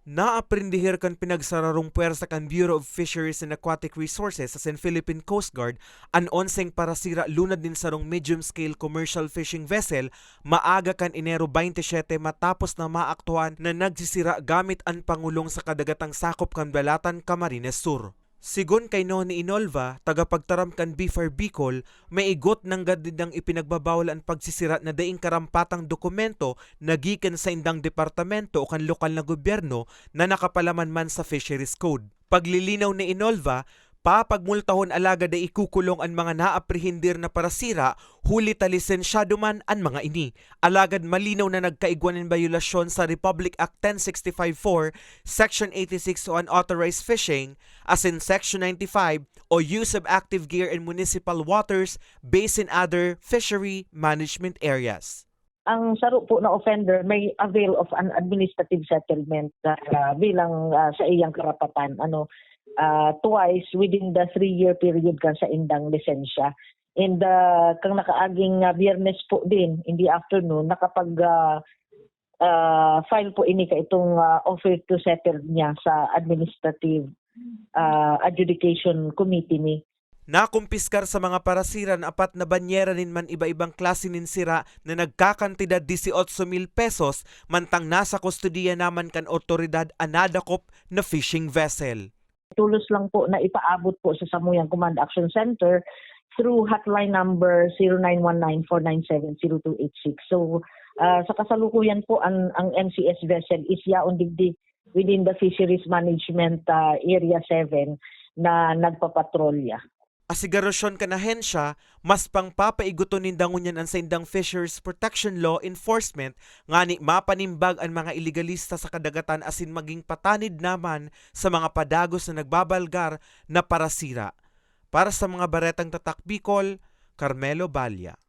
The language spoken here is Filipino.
Naaprindihir kan pinagsararong puwersa kan Bureau of Fisheries and Aquatic Resources sa Philippine Coast Guard an onseng para sira lunad din sarong medium-scale commercial fishing vessel maaga kan Enero 27 matapos na maaktuhan na nagsisira gamit ang pangulong sa kadagatang sakop kan Balatan, Camarines Sur. Sigon kay Noni Inolva, tagapagtaram kan BFAR Bicol, may igot ng gadid ang ipinagbabawal ang pagsisira na daing karampatang dokumento na gikan sa indang departamento o kan lokal na gobyerno na nakapalaman man sa Fisheries Code. Paglilinaw ni Inolva, papagmultahon alagad ay ikukulong ang mga naaprehendir na parasira, huli ta lisensyado man ang mga ini. Alagad malinaw na nagkaigwan ng bayulasyon sa Republic Act 10654, Section 86 o unauthorized fishing, as in Section 95 o use of active gear in municipal waters based in other fishery management areas. Ang saro po na offender may avail of an administrative settlement bilang sa iyang karapatan twice within the 3-year period kan sa indang lisensya. And kang nakaaging Biyernes po din in the afternoon nakapag file po ini ka itong offer to settle niya sa administrative adjudication committee ni. Nakumpiskar sa mga parasiran apat na banyera nin man iba-ibang klase nin sira na nagkakantidad 18,000 pesos mantang nasa kustodiya naman kan otoridad anadakop na fishing vessel. Tulos lang po na ipaabot po sa Samuyang Command Action Center through hotline number 0919-497-0286. So sa kasalukuyan po ang MCS vessel is yaon digdi within the Fisheries Management Area 7 na nagpapatrolya. Asigarasyon kan ahensya, mas pangpapaiguton nindangon yan ang sa indang Fisheries Protection Law Enforcement ngani mapanimbag ang mga iligalista sa kadagatan asin maging patanid naman sa mga padagos na nagbabalgar na parasira. Para sa mga baretang tatak Bicol, Carmelo Balya.